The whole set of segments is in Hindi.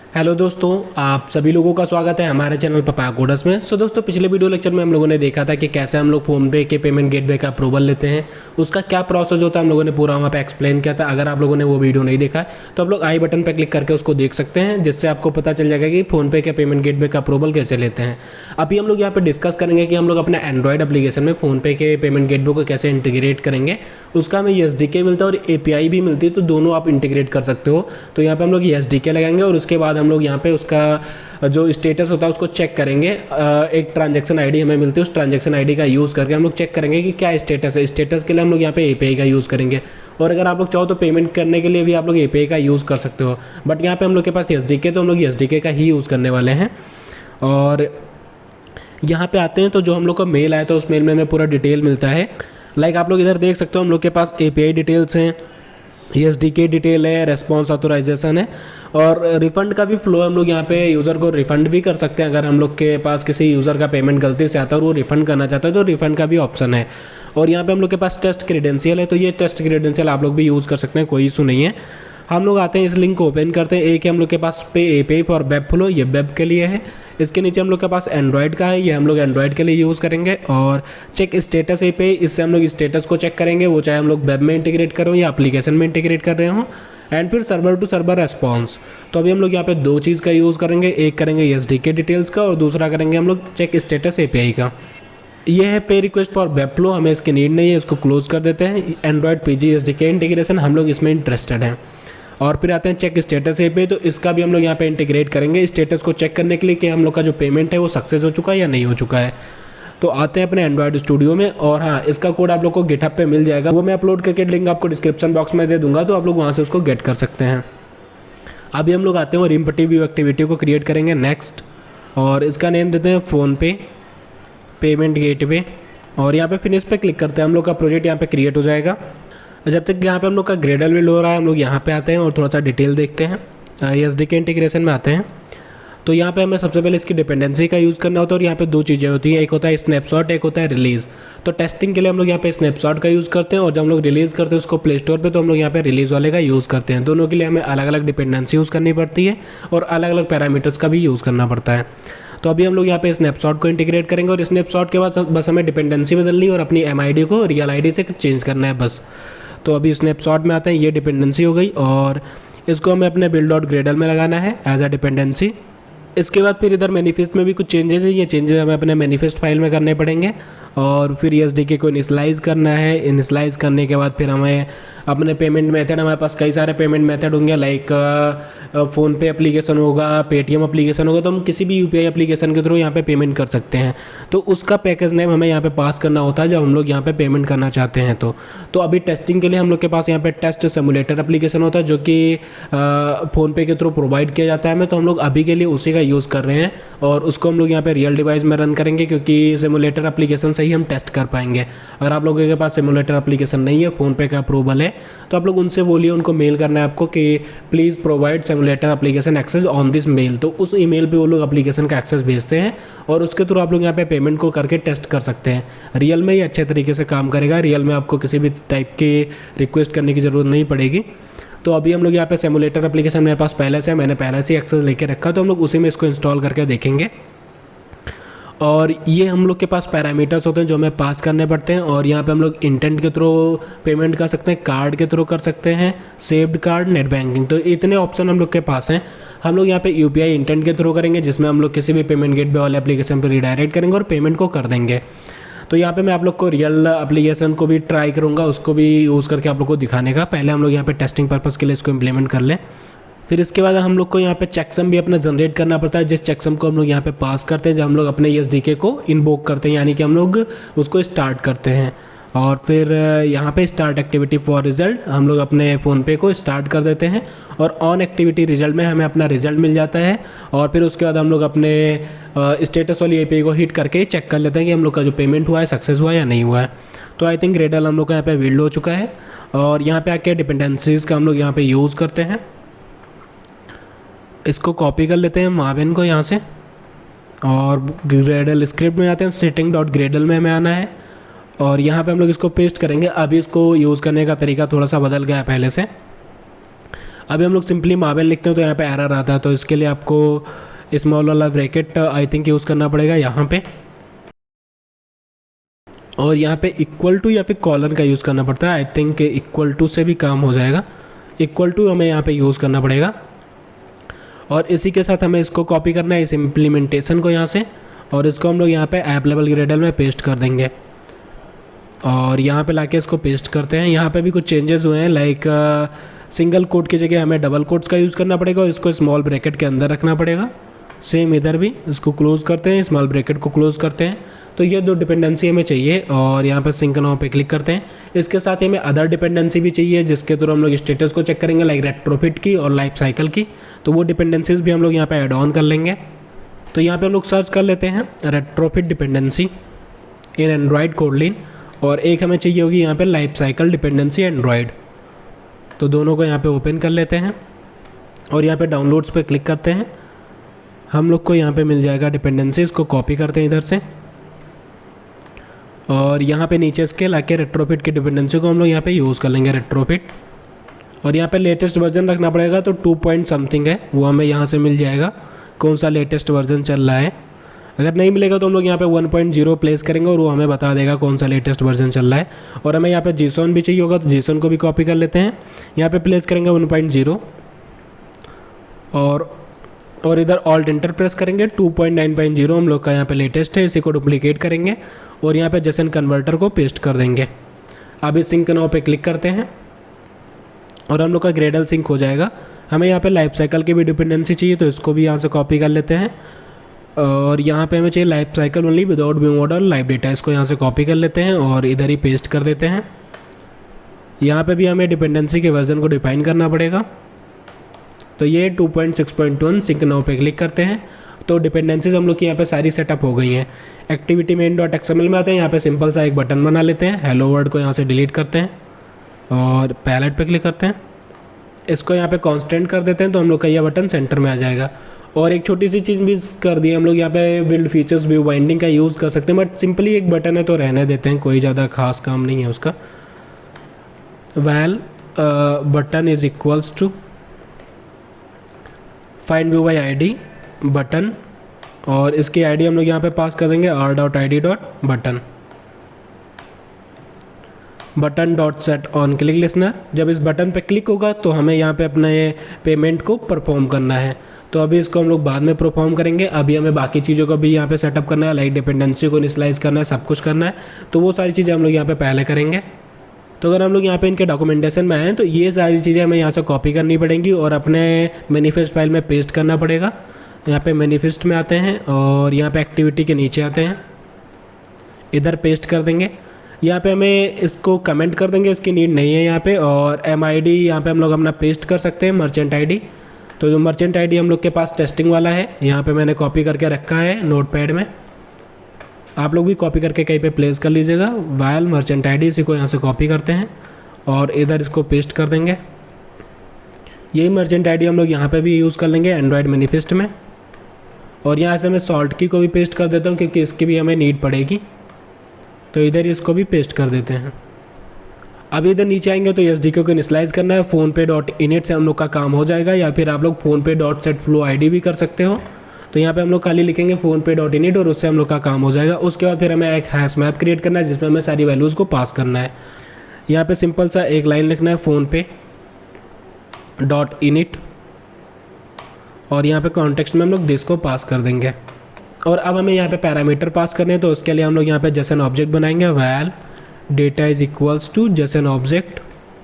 हेलो दोस्तों, आप सभी लोगों का स्वागत है हमारे चैनल पपा कोडर्स में। दोस्तों, पिछले वीडियो लेक्चर में हम लोगों ने देखा था कि कैसे हम लोग फ़ोनपे के पेमेंट गेटवे का अप्रूवल लेते हैं, उसका क्या प्रोसेस होता है, हम लोगों ने पूरा वहाँ पे एक्सप्लेन किया था। अगर आप लोगों ने वो वीडियो नहीं देखा है तो आप लोग आई बटन पर क्लिक करके उसको देख सकते हैं, जिससे आपको पता चल जाएगा कि फ़ोनपे के पेमेंट गेटवे का अप्रूवल कैसे लेते हैं। अभी हम लोग यहाँ पर डिस्कस करेंगे कि हम लोग अपने एंड्रॉयड एप्लीकेशन में फ़ोनपे के पेमेंट गेटवे को कैसे इंटीग्रेट करेंगे। उसका हमें SDK मिलता है और API भी मिलती है, तो दोनों आप इंटीग्रेट कर सकते हो। तो यहाँ पे हम लोग SDK लगाएंगे और उसके बाद हम लोग यहाँ पे उसका जो स्टेटस होता है उसको चेक करेंगे। एक ट्रांजैक्शन आईडी हमें मिलती है, उस ट्रांजैक्शन आईडी का यूज़ करके हम लोग चेक करेंगे कि क्या स्टेटस है। स्टेटस के लिए हम लोग यहाँ पे API का यूज़ करेंगे, और अगर आप लोग चाहो तो पेमेंट करने के लिए भी आप लोग API का यूज़ कर सकते हो। बट यहाँ पे हम लोग के पास SDK, तो हम लोग SDK का ही यूज़ करने वाले हैं। और यहाँ पे आते हैं तो जो हम लोग का मेल आया था उस मेल में हमें पूरा डिटेल मिलता है। लाइक आप लोग इधर देख सकते हो, हम लोग के पास API डिटेल्स हैं, SDK डिटेल है, रेस्पॉन्स ऑथोराइजेशन है, और रिफ़ंड का भी फ्लो। हम लोग यहाँ पे यूज़र को रिफ़ंड भी कर सकते हैं। अगर हम लोग के पास किसी यूज़र का पेमेंट गलती से आता है और वो रिफ़ंड करना चाहता है तो रिफ़ंड का भी ऑप्शन है। और यहाँ पे हम लोग के पास टेस्ट क्रेडेंशियल है, तो ये टेस्ट क्रेडेंशियल आप लोग भी यूज़ कर सकते हैं, कोई इशू नहीं है। हम लोग आते हैं, इस लिंक को ओपन करते हैं। एक है हम लोग के पास पे API फॉर वेब फ्लो, ये वेब के लिए है। इसके नीचे हम लोग के पास एंड्रॉयड का है, ये हम लोग एंड्रॉयड के लिए यूज़ करेंगे। और चेक स्टेटस API, इससे हम लोग स्टेटस को चेक करेंगे, वो चाहे हम लोग वेब में इंटीग्रेट कर रहे हो या एप्लीकेशन में इंटीग्रेट कर रहे हो। एंड फिर सर्वर टू सर्वर रेस्पॉन्स, तो अभी हम लोग यहाँ पे दो चीज़ का यूज़ करेंगे। एक करेंगे SDK डिटेल्स का और दूसरा करेंगे हम लोग चेक स्टेटस API का। ये है पे रिक्वेस्ट फॉर वेब फ्लो, हमें इसकी नीड नहीं है, इसको क्लोज कर देते हैं। एंड्रॉयड PG SDK इंटीग्रेशन, हम लोग इसमें इंटरेस्टेड हैं। और फिर आते हैं चेक स्टेटस API, तो इसका भी हम लोग यहाँ पे इंटीग्रेट करेंगे स्टेटस को चेक करने के लिए कि हम लोग का जो पेमेंट है वो सक्सेस हो चुका है या नहीं हो चुका है। तो आते हैं अपने एंड्रॉयड स्टूडियो में, और हाँ, इसका कोड आप लोग को गिटहब पे मिल जाएगा, वो मैं अपलोड करके लिंक आपको डिस्क्रिप्शन बॉक्स में दे दूंगा, तो आप लोग वहाँ से उसको गेट कर सकते हैं। अभी हम लोग आते हैं और रिम्पटी व्यू एक्टिविटी को क्रिएट करेंगे, नेक्स्ट, और इसका नेम देते हैं फ़ोनपे पेमेंट गेटवे, और यहाँ पे फिनिश पे क्लिक करते हैं। हम लोग का प्रोजेक्ट यहाँ पे क्रिएट हो जाएगा। जब तक यहाँ पे हम लोग का ग्रेडल बिल्ड हो रहा है, हम लोग यहाँ पे आते हैं और थोड़ा सा डिटेल देखते हैं। SDK इंटीग्रेशन में आते हैं, तो यहाँ पे हमें सबसे पहले इसकी डिपेंडेंसी का यूज़ करना होता है। और यहाँ पे दो चीज़ें होती हैं, एक होता है स्नैपशॉट, एक होता है रिलीज़। तो टेस्टिंग के लिए हम लोग यहाँ पे स्नैपशॉट का यूज़ करते हैं, और जब हम लोग रिलीज़ करते हैं उसको प्ले स्टोर पे, तो हम लोग यहाँ पे रिलीज़ वाले का यूज़ करते हैं। दोनों के लिए हमें अलग अलग डिपेंडेंसी यूज़ करनी पड़ती है और अलग अलग पैरामीटर्स का भी यूज़ करना पड़ता है। तो अभी हम लोग यहाँ पे स्नैपशॉट को इंटीग्रेट करेंगे, और स्नैपशॉट के बाद बस हमें डिपेंडेंसी बदलनी है और अपनी MID को रियल ID से चेंज करना है बस। तो अभी स्नैपशॉट में आते हैं, ये डिपेंडेंसी हो गई, और इसको हमें अपने बिल्ड डॉट ग्रेडल में लगाना है एज अ डिपेंडेंसी। इसके बाद फिर इधर मैनिफेस्ट में भी कुछ चेंजेस है, ये चेंजेस हमें अपने मैनिफेस्ट फाइल में करने पड़ेंगे। और फिर SDK को इनिशलाइज़ करना है। इनिशलाइज़ करने के बाद फिर हमें अपने पेमेंट मेथड, हमारे पास कई सारे पेमेंट मेथड होंगे, लाइक फ़ोनपे एप्लीकेशन होगा, पेटीएम एप्लीकेशन होगा, तो हम किसी भी UPI एप्लीकेशन के थ्रू यहाँ पे पेमेंट कर सकते हैं। तो उसका पैकेज नेम हमें यहाँ पे पास करना होता है जब हम लोग यहाँ पे पेमेंट करना चाहते हैं। तो अभी टेस्टिंग के लिए हम लोग के पास यहाँ पे टेस्ट सिमुलेटर एप्लीकेशन होता है, जो कि फ़ोनपे के थ्रू प्रोवाइड किया जाता है हमें, तो हम लोग अभी के लिए उसी का यूज़ कर रहे हैं। और उसको हम लोग यहाँ पे रियल डिवाइस में रन करेंगे, क्योंकि सिमुलेटर एप्लीकेशन से ही हम टेस्ट कर पाएंगे। अगर आप लोगों के पास सिमुलेटर एप्लीकेशन नहीं है, फ़ोनपे का अप्रूवल है, तो आप लोग उनसे बोलिए, उनको मेल करना है आपको कि please provide simulator application access on this mail. तो उस ईमेल पे वो लोग एप्लीकेशन का एक्सेस भेजते हैं, और उसके थ्रू आप लोग यहाँ पे पेमेंट को करके टेस्ट कर सकते हैं। रियल में ही अच्छे तरीके से काम करेगा, रियल में आपको किसी भी टाइप की रिक्वेस्ट करने की ज़रूरत नहीं पड़ेगी। तो अभी हम लोग यहाँ पे सिमुलेटर एप्लीकेशन मेरे पास पहले से है, मैंने पहले से एक्सेस लेके रखा, तो हम लोग उसी में इसको इंस्टॉल करके देखेंगे। और ये हम लोग के पास पैरामीटर्स होते हैं जो हमें पास करने पड़ते हैं, और यहाँ पे हम लोग इंटेंट के थ्रू पेमेंट कर सकते हैं, कार्ड के थ्रू कर सकते हैं, सेव्ड कार्ड, नेट बैंकिंग, तो इतने ऑप्शन हम लोग के पास हैं। हम लोग यहाँ पे UPI इंटेंट के थ्रू करेंगे, जिसमें हम लोग किसी भी पेमेंट गेटवे वाले एप्लीकेशन पर रिडायरेक्ट करेंगे और पेमेंट को कर देंगे। तो यहाँ पे मैं आप लोग को रियल एप्लीकेशन को भी ट्राई करूँगा, उसको भी यूज़ करके आप लोग को दिखाने का। पहले हम लोग यहाँ पे टेस्टिंग पर्पज़ के लिए इसको इम्प्लीमेंट कर लें। फिर इसके बाद हम लोग को यहाँ पे चेकसम भी अपना जनरेट करना पड़ता है, जिस चेकसम को हम लोग यहाँ पे पास करते हैं जब हम लोग अपने SDK को इन्वोक करते हैं, यानी कि हम लोग उसको स्टार्ट करते हैं। और फिर यहाँ पे स्टार्ट एक्टिविटी फॉर रिजल्ट, हम लोग अपने फ़ोनपे को स्टार्ट कर देते हैं, और ऑन एक्टिविटी रिजल्ट में हमें अपना रिजल्ट मिल जाता है। और फिर उसके बाद हम लोग अपने स्टेटस वाली API को हिट करके चेक कर लेते हैं कि हम लोग का जो पेमेंट हुआ है सक्सेस हुआ है या नहीं हुआ है। तो आई थिंक ग्रेडल हम लोग का यहाँ पे बिल्ड हो चुका है, और यहाँ पे आके डिपेंडेंसीज़ का हम लोग यहाँ पे यूज़ करते हैं। इसको कॉपी कर लेते हैं माविन को यहाँ से, और ग्रेडल स्क्रिप्ट में आते हैं, सेटिंग डॉट ग्रेडल में हमें आना है, और यहाँ पे हम लोग इसको पेस्ट करेंगे। अभी इसको यूज़ करने का तरीका थोड़ा सा बदल गया है पहले से। अभी हम लोग सिंपली मार्बल लिखते हैं तो यहाँ पे एरर आता है, तो इसके लिए आपको स्मॉल वाला ब्रैकेट आई थिंक यूज़ करना पड़ेगा यहाँ पे, और यहाँ पे इक्वल टू या फिर कॉलन का यूज़ करना पड़ता है। आई थिंक इक्वल टू से भी काम हो जाएगा, इक्वल टू हमें यहाँ पे यूज़ करना पड़ेगा। और इसी के साथ हमें इसको कॉपी करना है, इस इम्प्लीमेंटेशन को यहाँ से, और इसको हम लोग यहाँ पे ऐप लेवल ग्रेडल में पेस्ट कर देंगे। और यहाँ पे लाके इसको पेस्ट करते हैं। यहाँ पे भी कुछ चेंजेस हुए हैं, लाइक सिंगल कोट की जगह हमें डबल कोट्स का यूज़ करना पड़ेगा और इसको स्मॉल ब्रैकेट के अंदर रखना पड़ेगा। सेम इधर भी इसको क्लोज़ करते हैं, स्मॉल ब्रैकेट को क्लोज़ करते हैं। तो ये 2 डिपेंडेंसी हमें चाहिए, और यहाँ पर सिंक नाउ पे क्लिक करते हैं। इसके साथ ही हमें अदर डिपेंडेंसी भी चाहिए जिसके थ्रू हम लोग स्टेटस को चेक करेंगे, लाइक रेट्रोफिट की और लाइफ साइकिल की। तो वो डिपेंडेंसीज भी हम लोग यहाँ पे ऐड ऑन कर लेंगे। तो यहाँ पे हम लोग सर्च कर लेते हैं रेट्रोफिट डिपेंडेंसी इन एंड्रॉयड कोडलिन, और एक हमें चाहिए होगी यहाँ पे लाइफ साइकिल डिपेंडेंसी एंड्रॉयड। तो दोनों को यहाँ पे ओपन कर लेते हैं और यहाँ पे डाउनलोड्स पे क्लिक करते हैं। हम लोग को यहाँ पे मिल जाएगा डिपेंडेंसी, इसको कॉपी करते हैं इधर से, और यहाँ पे नीचे इसके लाके रेट्रोफिट की डिपेंडेंसी को हम लोग यहाँ पे यूज़ कर लेंगे, रेट्रोफिट। और यहाँ पे लेटेस्ट वर्जन रखना पड़ेगा, तो 2 पॉइंट समथिंग है, वो हमें यहाँ से मिल जाएगा कौन सा लेटेस्ट वर्जन चल रहा है। अगर नहीं मिलेगा तो हम लोग यहाँ पे 1.0 प्लेस करेंगे और वो हमें बता देगा कौन सा लेटेस्ट वर्जन चल रहा है। और हमें यहाँ पे जीसोन भी चाहिए होगा, तो जीसोन को भी कॉपी कर लेते हैं, यहाँ पे प्लेस करेंगे 1.0, और इधर ऑल्ट एंटर प्रेस करेंगे। 2.9.0 हम लोग का यहाँ पे लेटेस्ट है, इसी को डुप्लीकेट करेंगे और यहाँ पे जेसन कन्वर्टर को पेस्ट कर देंगे। अब इस सिंक नाउ पे क्लिक करते हैं और हम लोग का ग्रेडल सिंक हो जाएगा। हमें यहाँ पे लाइफ साइकिल की भी डिपेंडेंसी चाहिए, तो इसको भी यहाँ से कॉपी कर लेते हैं, और यहाँ पे हमें चाहिए life cycle only without view model live data, इसको यहाँ से कॉपी कर लेते हैं और इधर ही पेस्ट कर देते हैं। यहाँ पे भी हमें डिपेंडेंसी के वर्जन को डिफाइन करना पड़ेगा। तो ये 2.6.1 सिंक नाउ पे क्लिक करते हैं। तो डिपेंडेंसीज हम लोग की यहाँ पे सारी सेटअप हो गई हैं। एक्टिविटी मेन डॉट एक्सएमएल में आते हैं, यहाँ पे सिंपल सा एक बटन बना लेते हैं, हेलो वर्ड को यहाँ से डिलीट करते हैं और पैलेट पे क्लिक करते हैं। इसको यहाँ पे कांस्टेंट कर देते हैं, तो हम लोग का यह बटन सेंटर में आ जाएगा। और एक छोटी सी चीज़ भी कर दी हम लोग, यहाँ पे बिल्ड फीचर्स व्यू बाइंडिंग का यूज़ कर सकते हैं, बट सिंपली एक बटन है तो रहने देते हैं, कोई ज़्यादा खास काम नहीं है उसका। Val button is equals to find view by ID button, और इसकी आईडी हम लोग यहाँ पे पास कर देंगे r.id.button button dot set on click listener. जब इस बटन पे क्लिक होगा तो हमें यहाँ पे अपने पेमेंट को परफॉर्म करना है, तो अभी इसको हम लोग बाद में परफॉर्म करेंगे। अभी हमें बाकी चीज़ों को भी यहाँ पे सेटअप करना है, लाइक डिपेंडेंसी को इनिशियलाइज करना है, सब कुछ करना है, तो वो सारी चीज़ें हम लोग यहाँ पे पहले करेंगे। तो अगर हम लोग यहाँ पे इनके डॉक्यूमेंटेशन में आए तो ये सारी चीज़ें हमें यहाँ से कॉपी करनी पड़ेंगी और अपने मैनिफेस्ट फाइल में पेस्ट करना पड़ेगा। यहाँ पे मैनिफेस्ट में आते हैं और यहाँ पे एक्टिविटी के नीचे आते हैं, इधर पेस्ट कर देंगे। यहाँ पे हमें इसको कमेंट कर देंगे, इसकी नीड नहीं है यहाँ पे। और MID यहाँ पे हम लोग अपना पेस्ट कर सकते हैं, मर्चेंट ID। तो जो मर्चेंट ID हम लोग के पास टेस्टिंग वाला है, यहाँ पे मैंने कॉपी करके रखा है नोटपैड में, आप लोग भी कॉपी करके कहीं पे प्लेस कर लीजिएगा। वायल मर्चेंट ID, इसी को यहाँ से कॉपी करते हैं और इधर इसको पेस्ट कर देंगे। यही मर्चेंट ID हम लोग यहाँ पे भी यूज़ कर लेंगे एंड्रॉयड मैनिफेस्ट में। और यहाँ से मैं सॉल्ट की को भी पेस्ट कर देता हूँ क्योंकि इसकी भी हमें नीड पड़ेगी, तो इधर इसको भी पेस्ट कर देते हैं। अब इधर नीचे आएंगे तो SDK को इनिशियलाइज करना है, फोनपे.init से हम लोग का काम हो जाएगा, या फिर आप लोग फोनपे.setFlowID भी कर सकते हो। तो यहाँ पे हम लोग खाली लिखेंगे फोनपे.init और उससे हम लोग का काम हो जाएगा। उसके बाद फिर हमें एक हैश मैप क्रिएट करना है जिसमें हमें सारी वैल्यूज़ को पास करना है। यहाँ पे सिंपल सा एक लाइन लिखना है फोनपे.init, और यहाँ पे कॉन्टेक्स्ट में हम लोग दिस को पास कर देंगे। और अब हमें यहाँ पे पैरामीटर पास करने हैं, तो उसके लिए हम लोग यहाँ पे जेसन ऑब्जेक्ट बनाएंगे, val data is equals to JSON object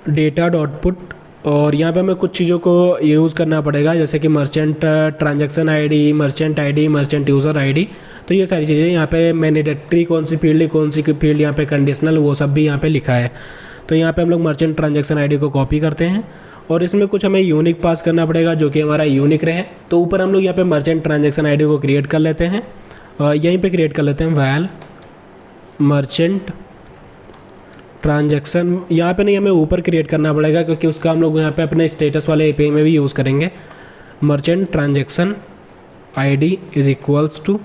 data dot put. और यहाँ पे हमें कुछ चीज़ों को यूज़ करना पड़ेगा, जैसे कि merchant transaction ID, merchant ID, merchant user ID। तो ये सारी चीज़ें यहाँ पे मैंडेटरी कौन सी फील्ड यहाँ पे कंडीशनल, वो सब भी यहाँ पे लिखा है। तो यहाँ पे हम लोग मर्चेंट ट्रांजैक्शन ID को कॉपी करते हैं और इसमें कुछ हमें यूनिक पास करना पड़ेगा जो कि हमारा यूनिक रहे। तो ऊपर हम लोग यहाँ पे मर्चेंट ट्रांजैक्शन ID को क्रिएट कर लेते हैं, यहीं पे क्रिएट कर लेते हैं वैल मर्चेंट ट्रांजैक्शन। यहाँ पे नहीं, हमें ऊपर क्रिएट करना पड़ेगा क्योंकि उसका हम लोग यहाँ पे अपने स्टेटस वाले API में भी यूज़ करेंगे। Merchant transaction ID is equals to,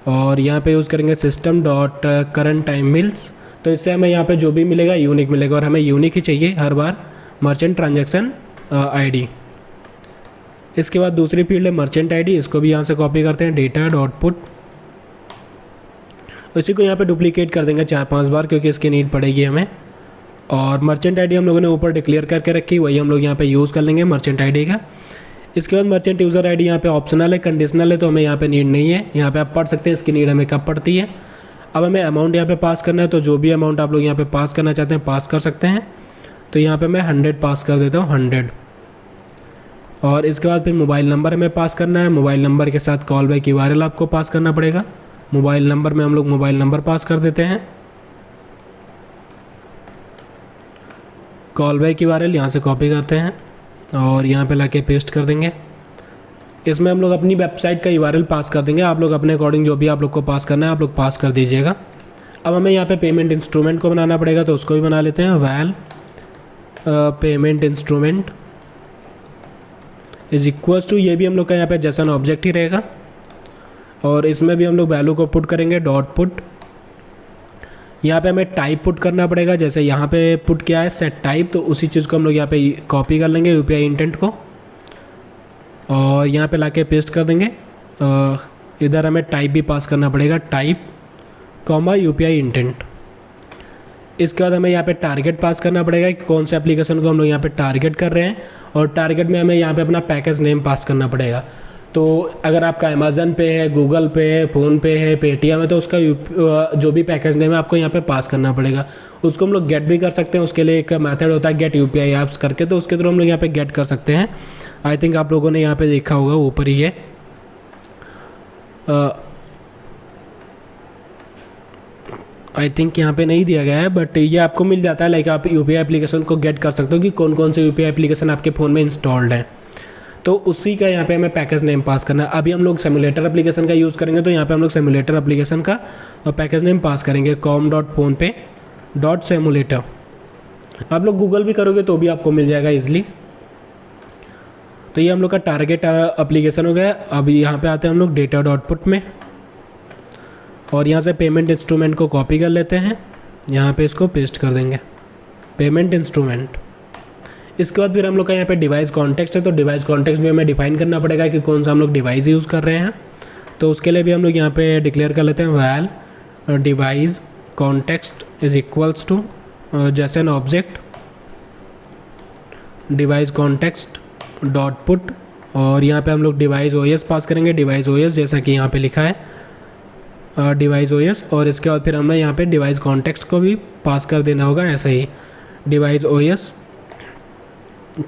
और यहाँ पे यूज़ करेंगे system dot current time millis. तो इससे हमें यहाँ पे जो भी मिलेगा यूनिक मिलेगा, और हमें यूनिक ही चाहिए हर बार, मर्चेंट ट्रांजैक्शन ID। इसके बाद दूसरी फील्ड है मर्चेंट आईडी, इसको भी यहाँ से कॉपी करते हैं, डेटा डॉट पुट, उसी को यहाँ पे डुप्लीकेट कर देंगे 4-5 बार क्योंकि इसकी नीड पड़ेगी हमें। और मर्चेंट आईडी हम लोगों ने ऊपर डिक्लेयर करके रखी, वही हम लोग यहाँ पे यूज़ कर लेंगे मर्चेंट आईडी का। इसके बाद मर्चेंट यूज़र आईडी यहाँ पे ऑप्शनल है, कंडीशनल है, तो हमें यहाँ पे नीड नहीं है। यहाँ पे आप पढ़ सकते हैं इसकी नीड हमें कब पड़ती है। अब हमें अमाउंट यहाँ पे पास करना है, तो जो भी अमाउंट आप लोग यहाँ पे पास करना चाहते हैं पास कर सकते हैं। तो यहाँ पे मैं 100 पास कर देता हूँ, 100। और इसके बाद फिर मोबाइल नंबर हमें पास करना है, मोबाइल नंबर के साथ कॉल बैक URL आपको पास करना पड़ेगा। मोबाइल नंबर में हम लोग मोबाइल नंबर पास कर देते हैं, कॉल बैक URL यहाँ से कॉपी करते हैं और यहाँ पे लाके पेस्ट कर देंगे। इसमें हम लोग अपनी वेबसाइट का URL पास कर देंगे, आप लोग अपने अकॉर्डिंग जो भी आप लोग को पास करना है आप लोग पास कर दीजिएगा। अब हमें यहाँ पे पेमेंट इंस्ट्रूमेंट को बनाना पड़ेगा, तो उसको भी बना लेते हैं। Val payment instrument is equals to, ये भी हम लोग का यहाँ पे जेसन ऑब्जेक्ट ही रहेगा और इसमें भी हम लोग वैल्यू को पुट करेंगे, डॉट पुट। यहाँ पे हमें टाइप पुट करना पड़ेगा, जैसे यहाँ पे पुट किया है सेट टाइप, तो उसी चीज़ को हम लोग यहाँ पे कॉपी कर लेंगे UPI इंटेंट को और यहाँ पे लाके पेस्ट कर देंगे। इधर हमें टाइप भी पास करना पड़ेगा, टाइप कॉमा UPI इंटेंट। इसके बाद हमें यहाँ पे टारगेट पास करना पड़ेगा कि कौन से एप्लीकेशन को हम लोग यहाँ पे टारगेट कर रहे हैं और टारगेट में हमें यहाँ पे अपना पैकेज नेम पास करना पड़ेगा। तो अगर आपका अमेज़न पे है, गूगल पे है, फ़ोनपे है, पेटीएम है, तो उसका जो भी पैकेज नेम है आपको यहाँ पे पास करना पड़ेगा। उसको हम लोग गेट भी कर सकते हैं, उसके लिए एक मेथड होता है गेट UPI ऐप्स करके, तो उसके थ्रू हम लोग यहाँ पे गेट कर सकते हैं। आई थिंक आप लोगों ने यहाँ पे देखा होगा ऊपर ही है। आई थिंक यहाँ पे नहीं दिया गया है बट ये आपको मिल जाता है, लाइक आप UPI एप्लीकेशन को गेट कर सकते हो कि कौन कौन से UPI एप्लीकेशन आपके फ़ोन में इंस्टॉल्ड हैं। तो उसी का यहाँ पे हमें पैकेज नेम पास करना है। अभी हम लोग सिमुलेटर एप्लीकेशन का यूज़ करेंगे, तो यहाँ पे हम लोग सिमुलेटर एप्लीकेशन का पैकेज नेम पास करेंगे, com.phonepe.simulator। आप लोग गूगल भी करोगे तो भी आपको मिल जाएगा ईजिली। तो ये हम लोग का टारगेट एप्लीकेशन हो गया। अभी यहाँ पे आते हैं हम लोग डेटा डॉट पुट में और यहाँ से पेमेंट इंस्ट्रूमेंट को कॉपी कर लेते हैं, यहाँ पे इसको पेस्ट कर देंगे, पेमेंट इंस्ट्रूमेंट। इसके बाद फिर हम लोग का यहाँ पे डिवाइस कॉन्टेक्स्ट है, तो डिवाइस कॉन्टेक्स्ट भी हमें डिफाइन करना पड़ेगा कि कौन सा हम लोग डिवाइस यूज़ कर रहे हैं। तो उसके लिए भी हम लोग यहाँ पे डिक्लेयर कर लेते हैं val device context is equals to JSON object device context dot put और यहाँ पे हम लोग डिवाइस OS पास करेंगे, डिवाइस OS जैसा कि यहाँ पे लिखा है डिवाइस OS। और इसके बाद फिर हमें यहाँ पे डिवाइस कॉन्टेक्स्ट को भी पास कर देना होगा ऐसे ही, डिवाइस OS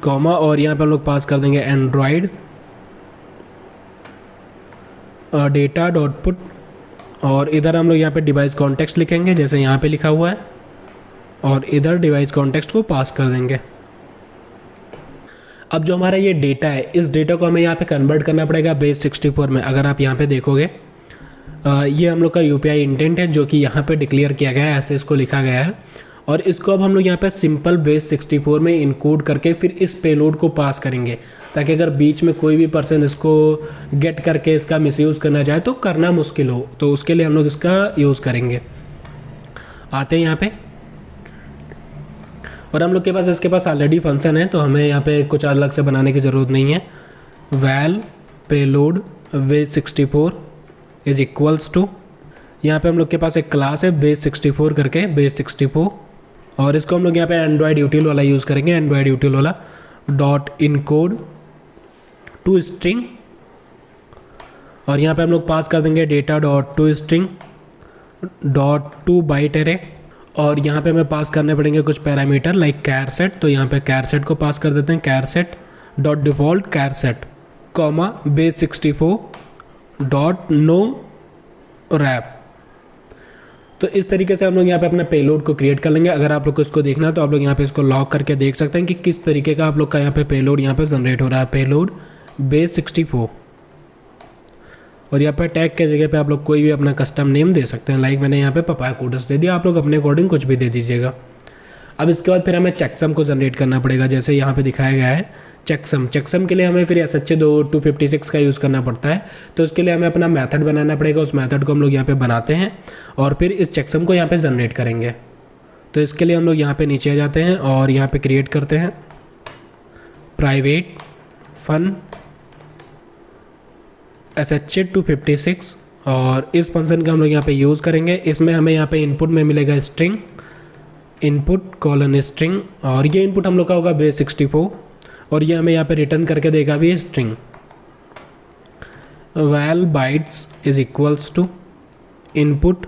कॉमा और यहाँ पे हम लोग पास कर देंगे एंड्रॉयड डेटा डॉट पुट और इधर हम लोग यहाँ पे डिवाइस कॉन्टेक्स्ट लिखेंगे जैसे यहाँ पे लिखा हुआ है और इधर डिवाइस कॉन्टेक्स्ट को पास कर देंगे। अब जो हमारा ये डेटा है, इस डेटा को हमें यहाँ पे कन्वर्ट करना पड़ेगा बेस 64 में। अगर आप यहाँ पे देखोगे ये हम लोग का UPI इंटेंट है जो कि यहाँ पे डिक्लेयर किया गया है, ऐसे इसको लिखा गया है और इसको अब हम लोग यहाँ पे सिंपल बेस 64 में इनकोड करके फिर इस पेलोड को पास करेंगे, ताकि अगर बीच में कोई भी पर्सन इसको गेट करके इसका मिसयूज़ करना चाहे तो करना मुश्किल हो। तो उसके लिए हम लोग इसका यूज़ करेंगे। आते हैं यहाँ पे और हम लोग के पास इसके पास ऑलरेडी फंक्शन है, तो हमें यहाँ पे कुछ अलग से बनाने की ज़रूरत नहीं है। Val payload base 64 is equals to, यहाँ पे हम लोग के पास एक क्लास है बेस 64 करके, बेस 64 और इसको हम लोग यहाँ पे एंड्रॉयड यूटिल वाला यूज़ करेंगे, एंड्रॉयड यूटिल वाला डॉट इनकोड टू स्ट्रिंग और यहाँ पे हम लोग पास कर देंगे data dot to string dot to byte array और यहाँ पे हमें पास करने पड़ेंगे कुछ पैरामीटर लाइक कैर सेट। तो यहाँ पे कैर सेट को पास कर देते हैं, char set dot default char set comma base 64 dot no wrap. तो इस तरीके से हम लोग यहाँ पे अपना पेलोड को क्रिएट कर लेंगे। अगर आप लोग को इसको देखना है तो आप लोग यहाँ पे इसको लॉक करके देख सकते हैं कि किस तरीके का आप लोग का यहाँ पे पेलोड यहाँ पे जनरेट हो रहा है, पेलोड बेस 64। और यहाँ पे टैग के जगह पे आप लोग कोई भी अपना कस्टम नेम दे सकते हैं, लाइक मैंने यहाँ पे पपाया कोडस दे दिया, आप लोग अपने अकॉर्डिंग कुछ भी दे दीजिएगा। अब इसके बाद फिर हमें चेकसम को जनरेट करना पड़ेगा, जैसे यहाँ पे दिखाया गया है चेकसम। चेकसम के लिए हमें फिर SHA 256 का यूज़ करना पड़ता है, तो उसके लिए हमें अपना मेथड बनाना पड़ेगा। उस मेथड को हम लोग यहाँ पे बनाते हैं और फिर इस चेकसम को यहाँ पे जनरेट करेंगे। तो इसके लिए हम लोग यहाँ पे नीचे आ जाते हैं और यहाँ पे क्रिएट करते हैं प्राइवेट फन sh256 और इस फंक्शन का हम लोग यहाँ पे यूज़ करेंगे। इसमें हमें यहाँ पे इनपुट में मिलेगा स्ट्रिंग, इनपुट कॉलन स्ट्रिंग, और ये इनपुट हम लोग का होगा बेस 64 और ये हमें यहाँ पे रिटर्न करके देगा भी string. Val bytes is equals to input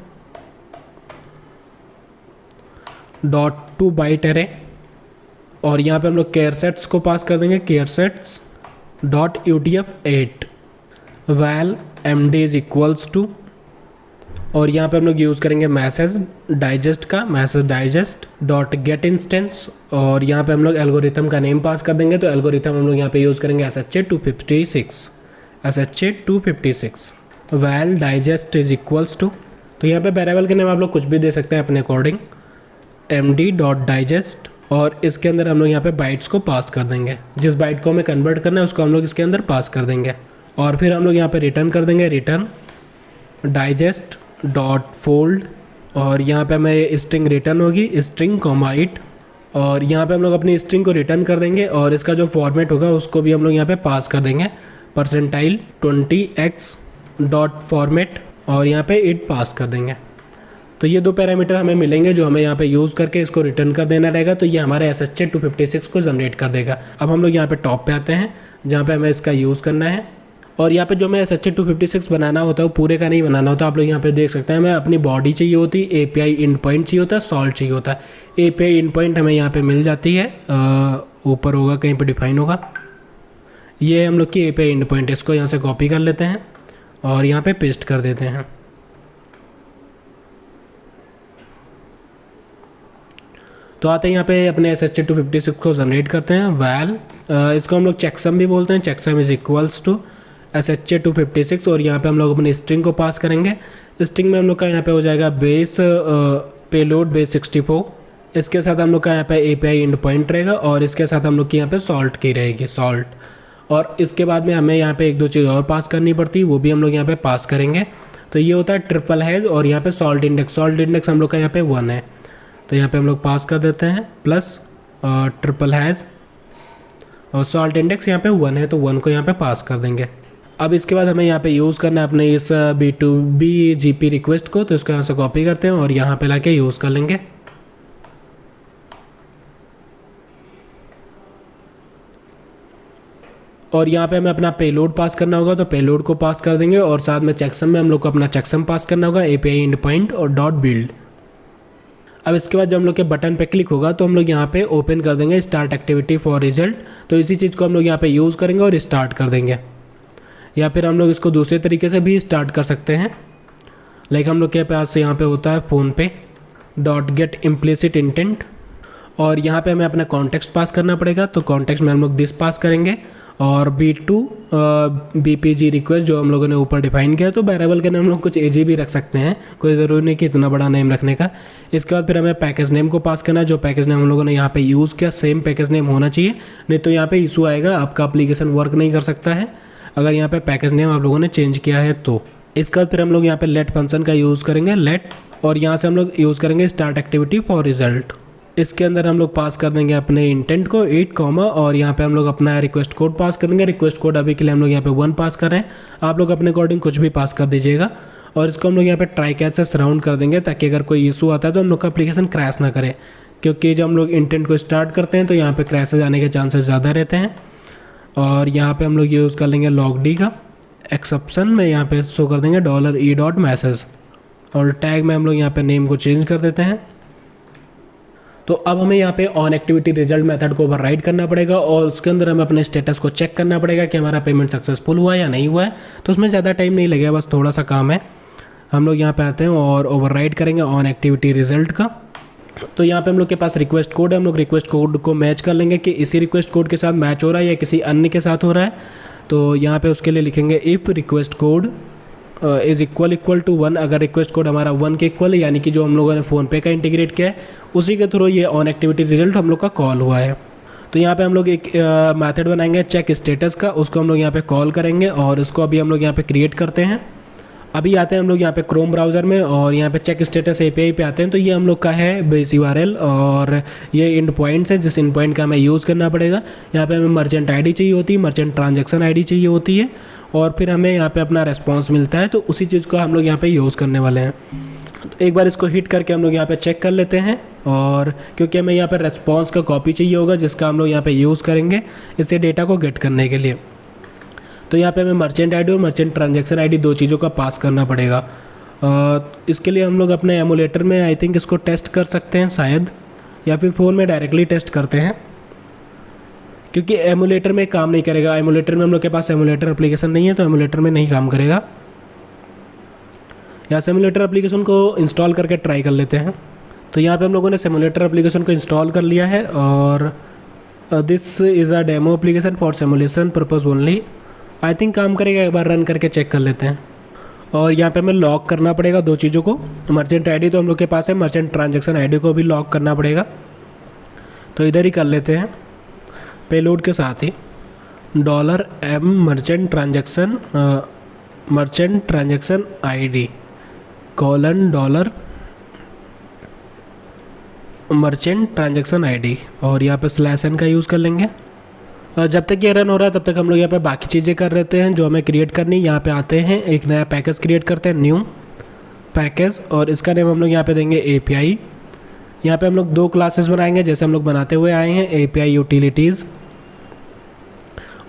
dot to byte array, और यहाँ पे हम लोग केयर सेट्स को पास कर देंगे, charsets dot UTF-8। Val MD is equals to, और यहाँ पे हम लोग यूज़ करेंगे मैसेज डाइजेस्ट का, message digest dot get instance, और यहाँ पे हम लोग एल्गोरिथम का नेम पास कर देंगे। तो एल्गोरिथम हम लोग यहाँ पे यूज़ करेंगे SHA-256। Val digest is equals to, तो यहाँ पे वेरिएबल के नेम आप लोग कुछ भी दे सकते हैं अपने अकॉर्डिंग, MD डॉट डाइजेस्ट, और इसके अंदर हम लोग यहाँ पे बाइट्स को पास कर देंगे। जिस बाइट को हमें कन्वर्ट करना है उसको हम लोग इसके अंदर पास कर देंगे, और फिर हम लोग यहाँ पे रिटर्न कर देंगे रिटर्न डाइजेस्ट डॉट फोल्ड, और यहाँ पे हमें स्ट्रिंग रिटर्न होगी स्ट्रिंग कॉमा इट, और यहाँ पे हम लोग अपनी स्ट्रिंग को रिटर्न कर देंगे, और इसका जो फॉर्मेट होगा उसको भी हम लोग यहाँ पे पास कर देंगे %20x डॉट फॉर्मेट, और यहाँ पे इट पास कर देंगे। तो ये दो पैरामीटर हमें मिलेंगे जो हमें यहाँ पे यूज़ करके इसको रिटर्न कर देना रहेगा। तो ये हमारे SHA-256 को जनरेट कर देगा। अब हम लोग यहाँ पे टॉप पे आते हैं जहाँ पे हमें इसका यूज़ करना है, और यहाँ पे जो हमें SHA-256 बनाना होता है वो पूरे का नहीं बनाना होता। आप लोग यहाँ पे देख सकते हैं हमें अपनी बॉडी चाहिए होती है, API इन पॉइंट चाहिए होता है, सॉल्ट चाहिए होता है। API इन पॉइंट हमें यहाँ पे मिल जाती है, ऊपर होगा कहीं पे डिफाइन होगा, ये हम लोग की API इन पॉइंट। इसको यहाँ से कॉपी कर लेते हैं और यहाँ पे पेस्ट कर देते हैं। तो आते हैं यहाँ पे अपने SHA-256 को जनरेट करते हैं। वैल इसको हम लोग चेकसम भी बोलते हैं, checksum is equals to SHA-256, और यहाँ पे हम लोग अपनी स्ट्रिंग को पास करेंगे। स्ट्रिंग में हम लोग का यहाँ पे हो जाएगा बेस पेलोड बेस 64, इसके साथ हम लोग का यहाँ पे API एंड पॉइंट रहेगा, और इसके साथ हम लोग की यहाँ पे सॉल्ट की रहेगी सॉल्ट, और इसके बाद में हमें यहाँ पे एक दो चीज़ और पास करनी पड़ती है, वो भी हम लोग यहाँ पे पास करेंगे। तो ये होता है ट्रिपल हैज, और यहाँ पे सॉल्ट इंडेक्स हम लोग का यहाँ पे 1 है, तो यहाँ पे हम लोग पास कर देते हैं प्लस ट्रिपल हैज, और सॉल्ट इंडेक्स यहाँ पे 1 है तो 1 को यहाँ पे पास कर देंगे। अब इसके बाद हमें यहाँ पे यूज़ करना है अपने इस B2B GP रिक्वेस्ट को, तो इसको यहाँ से कॉपी करते हैं और यहाँ पे लाके यूज़ कर लेंगे। और यहाँ पे हमें अपना पेलोड पास करना होगा, तो पेलोड को पास कर देंगे, और साथ में चेकसम में हम लोग को अपना चेकसम पास करना होगा, API एंड पॉइंट और डॉट बिल्ड। अब इसके बाद जब हम लोग के बटन पे क्लिक होगा तो हम लोग यहाँ पे ओपन कर देंगे स्टार्ट एक्टिविटी फॉर रिजल्ट। तो इसी चीज़ को हम लोग यहाँ पे यूज़ करेंगे और स्टार्ट कर देंगे, या फिर हम लोग इसको दूसरे तरीके से भी स्टार्ट कर सकते हैं। लाइक हम लोग के पास यहाँ पे होता है फ़ोन पे डॉट गेट इम्प्लिसिट इंटेंट, और यहाँ पे हमें अपना कॉन्टेक्स्ट पास करना पड़ेगा। तो कॉन्टेक्स्ट में हम लोग दिस पास करेंगे, और B2 BPG रिक्वेस्ट जो हम लोगों ने ऊपर डिफाइन किया, तो वेरिएबल के नाम हम लोग कुछ AG भी रख सकते हैं, कोई ज़रूरी नहीं कि इतना बड़ा नेम रखने का। इसके बाद फिर हमें पैकेज नेम को पास करना है, जो पैकेज नेम हम लोगों ने यहाँ पे यूज़ किया सेम पैकेज नेम होना चाहिए, नहीं तो यहाँ पे इशू आएगा, आपका एप्लीकेशन वर्क नहीं कर सकता है अगर यहाँ पे पैकेज नेम आप लोगों ने चेंज किया है तो। इसके बाद फिर हम लोग यहाँ पे लेट फंक्शन का यूज़ करेंगे, लेट, और यहाँ से हम लोग यूज़ करेंगे स्टार्ट एक्टिविटी फॉर रिजल्ट। इसके अंदर हम लोग पास कर देंगे अपने इंटेंट को 8 कॉमा, और यहाँ पे हम लोग अपना रिक्वेस्ट कोड पास करेंगे। रिक्वेस्ट कोड अभी के लिए हम लोग यहाँ पे 1 पास कर रहे हैं, आप लोग अपने अकॉर्डिंग कुछ भी पास कर दीजिएगा। और इसको हम लोग यहाँ पे ट्राई कैच से सराउंड कर देंगे, ताकि अगर कोई इशू आता है तो हम लोग का एप्लीकेशन क्रैश ना करे, क्योंकि जब हम लोग इंटेंट को स्टार्ट करते हैं तो यहाँ पे क्रैशेज आने के चांसेस ज़्यादा रहते हैं। और यहाँ पे हम लोग यूज़ कर लेंगे logd का एक्सेप्शन में, यहाँ पे शो कर देंगे $e.message, और टैग में हम लोग यहाँ पे नेम को चेंज कर देते हैं। तो अब हमें यहाँ पे ऑन एक्टिविटी रिजल्ट मेथड को ओवरराइड करना पड़ेगा, और उसके अंदर हमें अपने स्टेटस को चेक करना पड़ेगा कि हमारा पेमेंट सक्सेसफुल हुआ या नहीं हुआ है। तो उसमें ज़्यादा टाइम नहीं लगेगा, बस थोड़ा सा काम है। हम लोग यहाँ पे आते हैं और ओवरराइड करेंगे ऑन एक्टिविटी रिजल्ट का। तो यहाँ पे हम लोग के पास रिक्वेस्ट कोड है, हम लोग रिक्वेस्ट कोड को मैच कर लेंगे कि इसी रिक्वेस्ट कोड के साथ मैच हो रहा है या किसी अन्य के साथ हो रहा है। तो यहाँ पे उसके लिए लिखेंगे if request code is equal to 1। अगर रिक्वेस्ट कोड हमारा 1 के इक्वल है, यानी कि जो हम लोगों ने फ़ोनपे का इंटीग्रेट किया है उसी के थ्रू ये ऑन एक्टिविटी रिजल्ट हम लोग का कॉल हुआ है। तो यहाँ पे हम लोग एक मेथड बनाएंगे चेक स्टेटस का, उसको हम लोग यहाँ पे कॉल करेंगे, और उसको अभी हम लोग यहाँ पे क्रिएट करते हैं। अभी आते हैं हम लोग यहाँ पे क्रोम ब्राउज़र में और यहाँ पे चेक स्टेटस एपीआई पे आते हैं। तो ये हम लोग का है बेस यूआरएल और ये इंड पॉइंट्स है जिस इंड पॉइंट का हमें यूज़ करना पड़ेगा। यहाँ पे हमें मर्चेंट आईडी चाहिए होती है, मर्चेंट ट्रांजैक्शन आईडी चाहिए होती है और फिर हमें यहाँ पे अपना रेस्पॉन्स मिलता है। तो उसी चीज़ को हम लोग यहाँ पे यूज़ करने वाले हैं। तो एक बार इसको हिट करके हम लोग यहाँ पे चेक कर लेते हैं और क्योंकि हमें यहाँ पे रेस्पॉन्स का कॉपी चाहिए होगा जिसका हम लोग यहाँ पे यूज़ करेंगे इससे डेटा को गेट करने के लिए। तो यहाँ पे हमें मर्चेंट आईडी और मर्चेंट ट्रांजैक्शन आईडी दो चीज़ों का पास करना पड़ेगा। इसके लिए हम लोग अपने एमुलेटर में आई थिंक इसको टेस्ट कर सकते हैं शायद, या फिर फ़ोन में डायरेक्टली टेस्ट करते हैं क्योंकि एमुलेटर में काम नहीं करेगा। एमुलेटर में हम लोग के पास एमुलेटर एप्लीकेशन नहीं है तो एमुलेटर में नहीं काम करेगा। या सिमुलेटर एप्लीकेशन को इंस्टॉल करके ट्राई कर लेते हैं। तो यहाँ पे हम लोगों ने सिमुलेटर एप्लीकेशन को इंस्टॉल कर लिया है और this is a demo application for simulation purpose only. I think काम करेगा, एक बार रन करके चेक कर लेते हैं। और यहाँ पे हमें लॉक करना पड़ेगा दो चीज़ों को। मर्चेंट आईडी तो हम लोग के पास है, मर्चेंट ट्रांजैक्शन आईडी को भी लॉक करना पड़ेगा। तो इधर ही कर लेते हैं पेलोड के साथ ही $M merchant transaction ID $, merchant transaction ID और यहाँ पे /n का यूज़ कर लेंगे। जब तक ये रन हो रहा है तब तक हम लोग यहाँ पे बाकी चीज़ें कर लेते हैं जो हमें क्रिएट करनी। यहाँ पे आते हैं, एक नया पैकेज क्रिएट करते हैं, न्यू पैकेज, और इसका नेम हम लोग यहाँ पे देंगे एपीआई। यहाँ पे हम लोग दो क्लासेस बनाएंगे जैसे हम लोग बनाते हुए आए हैं, एपीआई यूटिलिटीज़,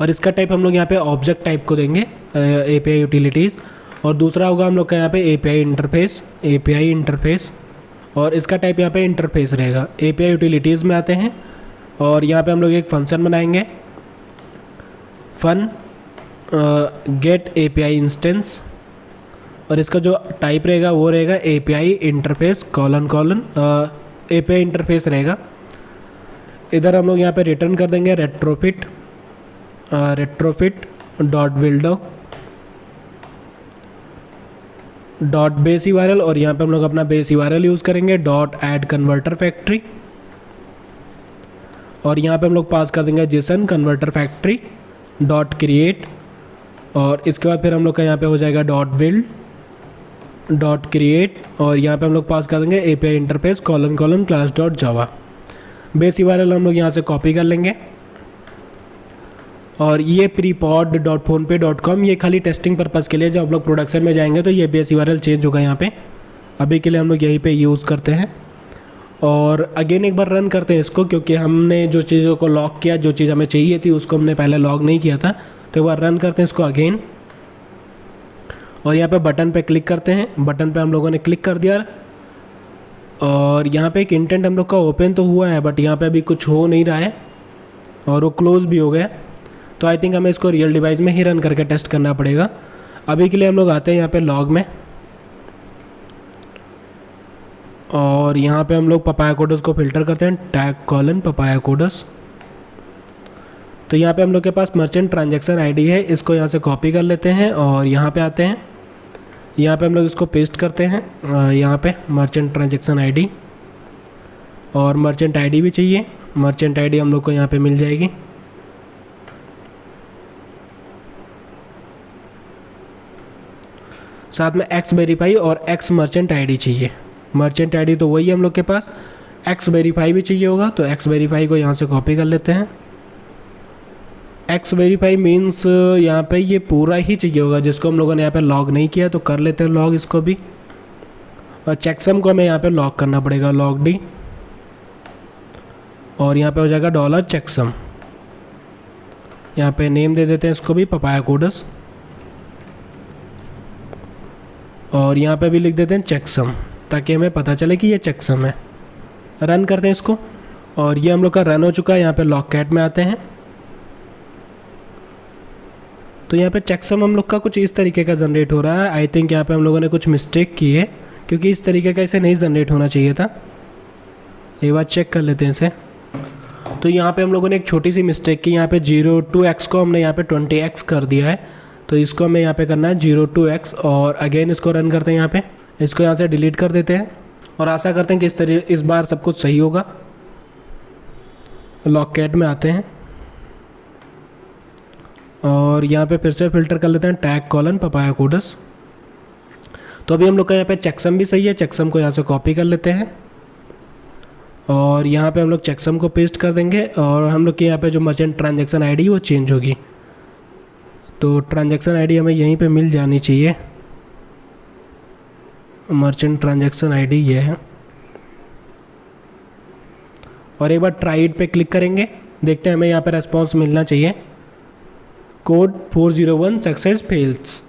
और इसका टाइप हम लोग यहाँ पे ऑब्जेक्ट टाइप को देंगे एपीआई यूटिलिटीज़, और दूसरा होगा हम लोग का यहाँ पे एपीआई इंटरफेस, और इसका टाइप यहाँ पे इंटरफेस रहेगा। एपीआई यूटिलिटीज़ में आते हैं और यहाँ पे हम लोग एक फंक्शन बनाएंगे, फन गेट एपीआई इंस्टेंस, और इसका जो टाइप रहेगा वो रहेगा API interface colon API interface रहेगा। इधर हम लोग यहाँ पे रिटर्न कर देंगे Retrofit dot builder dot base URL, और यहाँ पे हम लोग अपना बेस यूआरएल यूज़ करेंगे डॉट ऐड कन्वर्टर फैक्ट्री, और यहाँ पे हम लोग पास कर देंगे Gson converter factory dot create, और इसके बाद फिर हम लोग का यहाँ पे हो जाएगा डॉट बिल्ड डॉट क्रिएट, और यहाँ पे हम लोग पास कर देंगे API interface colon class dot जावा। बेस यूआरएल हम लोग यहाँ से कॉपी कर लेंगे, और ये prepod.phonepe.com ये खाली टेस्टिंग पर्पज़ के लिए, जब आप लोग प्रोडक्शन में जाएंगे तो ये बेस यूआरएल चेंज होगा यहाँ पे। अभी के लिए हम लोग यहीं पे यूज़ करते हैं, और अगेन एक बार रन करते हैं इसको क्योंकि हमने जो चीज़ों को लॉक किया, जो चीज़ हमें चाहिए थी उसको हमने पहले लॉक नहीं किया था। तो एक बार रन करते हैं इसको अगेन, और यहाँ पे बटन पे क्लिक करते हैं। बटन पे हम लोगों ने क्लिक कर दिया और यहाँ पे एक इंटेंट हम लोग का ओपन तो हुआ है बट यहाँ पे अभी कुछ हो नहीं रहा है और वो क्लोज़ भी हो गया। तो आई थिंक हमें इसको रियल डिवाइस में ही रन करके टेस्ट करना पड़ेगा। अभी के लिए हम लोग आते हैं यहाँ पे लॉग में, और यहाँ पे हम लोग पपाया कोडस को फिल्टर करते हैं, टैग कॉलन पपाया कोडस। तो यहाँ पे हम लोग के पास मर्चेंट ट्रांजैक्शन आईडी है, इसको यहाँ से कॉपी कर लेते हैं और यहाँ पे आते हैं। यहाँ पे हम लोग इसको पेस्ट करते हैं, यहाँ पे मर्चेंट ट्रांजैक्शन आईडी, और मर्चेंट आईडी भी चाहिए। मर्चेंट आईडी हम लोग को यहाँ पे मिल जाएगी। साथ में एक्स वेरीफाई और एक्स मर्चेंट आईडी चाहिए। मर्चेंट आईडी तो वही है हम लोग के पास, एक्स वेरीफाई भी चाहिए होगा, तो एक्स वेरीफाई को यहाँ से कॉपी कर लेते हैं। एक्स वेरीफाई मीन्स यहाँ पे ये पूरा ही चाहिए होगा जिसको हम लोगों ने यहाँ पे लॉग नहीं किया, तो कर लेते हैं लॉग इसको भी। और चेकसम को हमें यहाँ पे लॉग करना पड़ेगा, लॉग डी, और यहाँ पे हो जाएगा $चेकसम। यहाँ पे नेम दे देते हैं इसको भी पपाया कोडस, और यहाँ पे भी लिख देते हैं चेकसम ताकि हमें पता चले कि ये चेकसम है। रन करते हैं इसको, और ये हम लोग का रन हो चुका है। यहाँ पे लॉग कैट में आते हैं, तो यहाँ पे चेकसम हम लोग का कुछ इस तरीके का जनरेट हो रहा है। आई थिंक यहाँ पे हम लोगों ने कुछ मिस्टेक की है क्योंकि इस तरीके का इसे नहीं जनरेट होना चाहिए था। एक बार चेक कर लेते हैं इसे। तो यहाँ पे हम लोगों ने एक छोटी सी मिस्टेक की, यहाँ पे 02x को हमने यहाँ पे 20x कर दिया है, तो इसको हमें यहाँ पे करना है 02x, और अगेन इसको रन करते हैं। यहाँ पे इसको यहाँ से डिलीट कर देते हैं और आशा करते हैं कि इस बार सब कुछ सही होगा। लॉग कैट में आते हैं और यहाँ पे फिर से फिल्टर कर लेते हैं टैग कॉलन पपाया कोडस, तो अभी हम लोग का यहाँ पे चेकसम भी सही है, चेकसम को यहाँ से कॉपी कर लेते हैं और यहाँ पे हम लोग चेकसम को पेस्ट कर देंगे और हम लोग के यहाँ पे जो मर्चेंट ट्रांजैक्शन आईडी वो चेंज होगी। तो ट्रांजैक्शन आईडी हमें यहीं पे मिल जानी चाहिए, मर्चेंट ट्रांजैक्शन आईडी ये है। और एक बार ट्राई इट पे क्लिक करेंगे, देखते हैं हमें यहाँ पे रेस्पॉन्स मिलना चाहिए। Code 401 success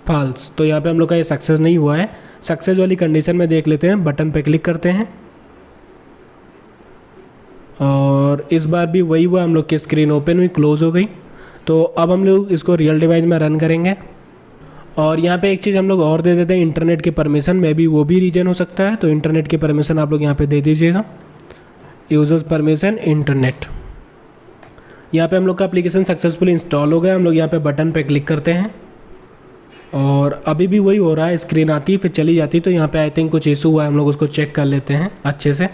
false. तो यहाँ पे हम लोग का ये सक्सेस नहीं हुआ है। सक्सेस वाली कंडीशन में देख लेते हैं, बटन पे क्लिक करते हैं और इस बार भी वही हुआ, हम लोग की स्क्रीन ओपन हुई, क्लोज हो गई। तो अब हम लोग इसको रियल डिवाइस में रन करेंगे और यहाँ पे एक चीज़ हम लोग और दे देते हैं, इंटरनेट की परमिशन में भी वो भी रीजन हो सकता है। तो इंटरनेट की परमिशन आप लोग यहाँ पे दे दीजिएगा, यूजर्स परमिशन इंटरनेट। यहाँ पे हम लोग का एप्लीकेशन सक्सेसफुली इंस्टॉल हो गया। हम लोग यहाँ पे बटन पे क्लिक करते हैं और अभी भी वही हो रहा है, स्क्रीन आती है फिर चली जाती है। तो यहाँ पे आई थिंक कुछ इशू हुआ है, हम लोग उसको चेक कर लेते हैं अच्छे से।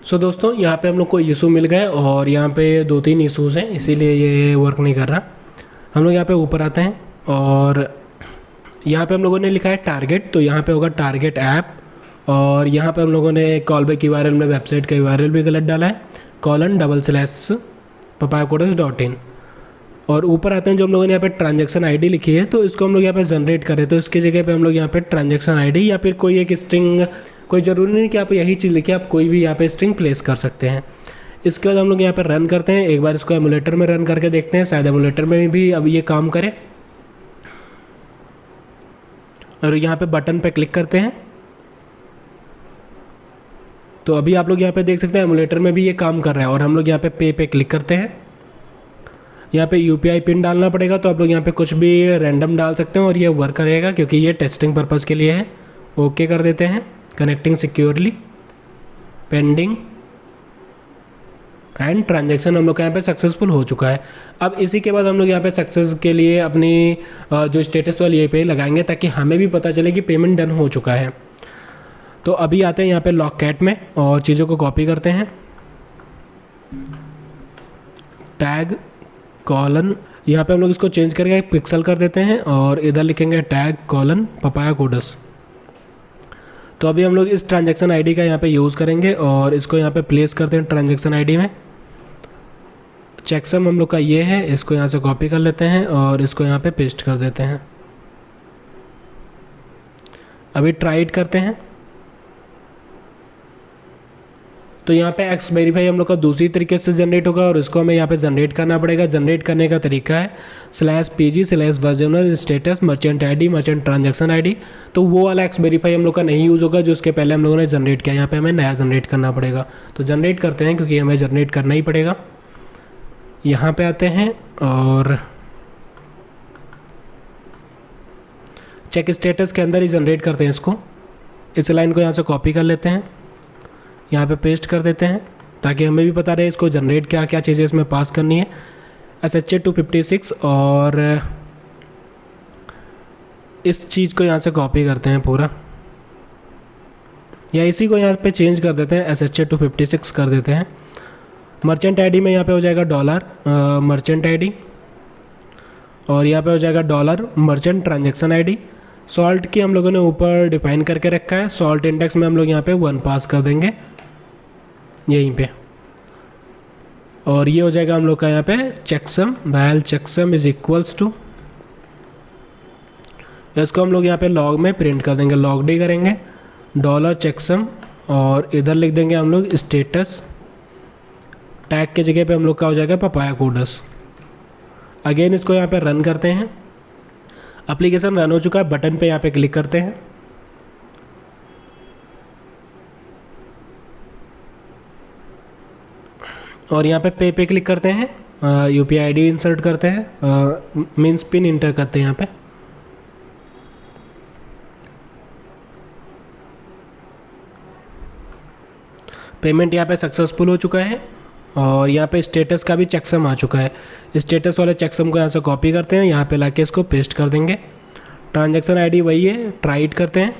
सो दोस्तों यहाँ पे हम लोग को इशू मिल गए और यहाँ पे 2-3 इशूज़ हैं, इसीलिए ये वर्क नहीं कर रहा। हम लोग यहाँ पे ऊपर आते हैं और यहाँ पे हम लोगों ने लिखा है टारगेट, तो यहाँ पे होगा टारगेट ऐप। और यहाँ पे हम लोगों ने कॉल बैक URL में वेबसाइट का URL भी गलत डाला है, :/papayakodus.in। और ऊपर आते हैं जो हम लोगों ने यहाँ पे ट्रांजैक्शन आईडी लिखी है, तो इसको हम लोग यहाँ पे जनरेट करें। तो इसकी जगह पे हम लोग यहाँ पे ट्रांजैक्शन आईडी या फिर कोई एक स्ट्रिंग, कोई ज़रूरी नहीं कि आप यही चीज़ लिखिए, आप कोई भी यहाँ पे स्ट्रिंग प्लेस कर सकते हैं। इसके बाद हम लोग यहाँ पे रन करते हैं, एक बार इसको एमुलेटर में रन करके देखते हैं, शायद एमुलेटर में भी अब ये काम करे। और यहाँ पे बटन पे क्लिक करते हैं तो अभी आप लोग यहाँ पे देख सकते हैं एमुलेटर में भी ये काम कर रहा है। और हम लोग यहाँ पे क्लिक करते हैं, यहाँ पे UPI पिन डालना पड़ेगा। तो आप लोग यहाँ पे कुछ भी रैंडम डाल सकते हैं और ये वर्क करेगा क्योंकि ये टेस्टिंग पर्पज़ के लिए है। ओके कर देते हैं, connecting securely, pending and transaction हम लोग का यहाँ पे सक्सेसफुल हो चुका है। अब इसी के बाद हम लोग यहाँ पे सक्सेस के लिए अपनी जो स्टेटस वाली API लगाएंगे ताकि हमें भी पता चले कि पेमेंट डन हो चुका है। तो अभी आते हैं यहाँ पे लॉगकैट में और चीज़ों को कॉपी करते हैं, टैग कॉलन, यहाँ पे हम लोग इसको चेंज करके पिक्सल कर देते हैं और इधर लिखेंगे टैग कॉलन papayakodus। तो अभी हम लोग इस ट्रांजैक्शन आईडी का यहाँ पे यूज़ करेंगे और इसको यहाँ पे प्लेस करते हैं ट्रांजैक्शन आईडी में। चेकसम हम लोग का ये है, इसको यहाँ से कॉपी कर लेते हैं और इसको यहाँ पे पेस्ट कर देते हैं। अभी ट्राई इट करते हैं। तो यहाँ पे एक्स वेरीफाई हम लोग का दूसरी तरीके से जनरेट होगा और इसको हमें यहाँ पे जनरेट करना पड़ेगा। जनरेट करने का तरीका है /PG/versional status merchant ID merchant transaction ID. तो वो वाला एक्स वेरीफाई हम लोग का नहीं यूज़ होगा जो उसके पहले हम लोगों ने जनरेट किया। यहाँ पे हमें नया जनरेट करना पड़ेगा। तो जनरेट करते हैं क्योंकि हमें जनरेट करना ही पड़ेगा। यहाँ पे आते हैं और चेक स्टेटस के अंदर ही जनरेट करते हैं इसको। इस लाइन को यहाँ से कॉपी कर लेते हैं, यहाँ पे पेस्ट कर देते हैं ताकि हमें भी पता रहे इसको जनरेट क्या क्या चीज़ें इसमें पास करनी है। SHA 256 और इस चीज़ को यहाँ से कॉपी करते हैं पूरा, या इसी को यहाँ पे चेंज कर देते हैं, SHA 256 कर देते हैं। मर्चेंट आईडी में यहाँ पे हो जाएगा डॉलर मर्चेंट आईडी और यहाँ पे हो जाएगा dollar merchant transaction ID. Salt की हम लोगों ने ऊपर डिफाइन करके रखा है, सॉल्ट इंडेक्स में हम लोग यहाँ पे 1 पास कर देंगे यहीं पे। और ये हो जाएगा हम लोग का यहाँ पे checksum, val checksum is equals to, इसको हम लोग यहाँ पे लॉग में प्रिंट कर देंगे, लॉग डी करेंगे डॉलर चेकसम और इधर लिख देंगे हम लोग स्टेटस। टैग के जगह पे हम लोग का हो जाएगा papayakodus। अगेन इसको यहाँ पे रन करते हैं। एप्लीकेशन रन हो चुका है, बटन पे यहाँ पे क्लिक करते हैं और यहाँ पे पे क्लिक करते हैं, UPI आईडी इंसर्ट करते हैं, मीन्स पिन इंटर करते हैं यहाँ पे। पेमेंट यहाँ पे सक्सेसफुल हो चुका है और यहाँ पे स्टेटस का भी चेकसम आ चुका है। स्टेटस वाले चेकसम को यहाँ से कॉपी करते हैं, यहाँ पे लाके इसको पेस्ट कर देंगे। ट्रांजैक्शन आईडी वही है, ट्राई इट करते हैं।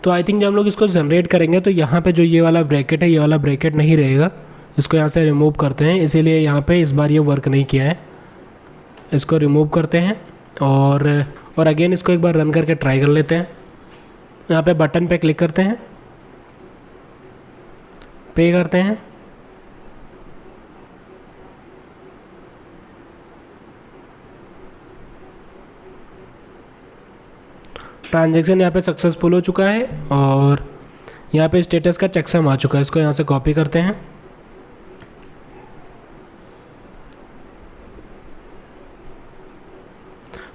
तो आई थिंक जब हम लोग इसको जनरेट करेंगे तो यहाँ पे जो ये वाला ब्रैकेट है, ये वाला ब्रैकेट नहीं रहेगा, इसको यहाँ से रिमूव करते हैं। इसीलिए यहाँ पे इस बार ये वर्क नहीं किया है, इसको रिमूव करते हैं और और अगेन इसको एक बार रन करके ट्राई कर लेते हैं। यहाँ पे बटन पे क्लिक करते हैं, पे करते हैं। ट्रांजैक्शन यहाँ पे सक्सेसफुल हो चुका है और यहाँ पे स्टेटस का चेकसम आ चुका है। इसको यहाँ से कॉपी करते हैं।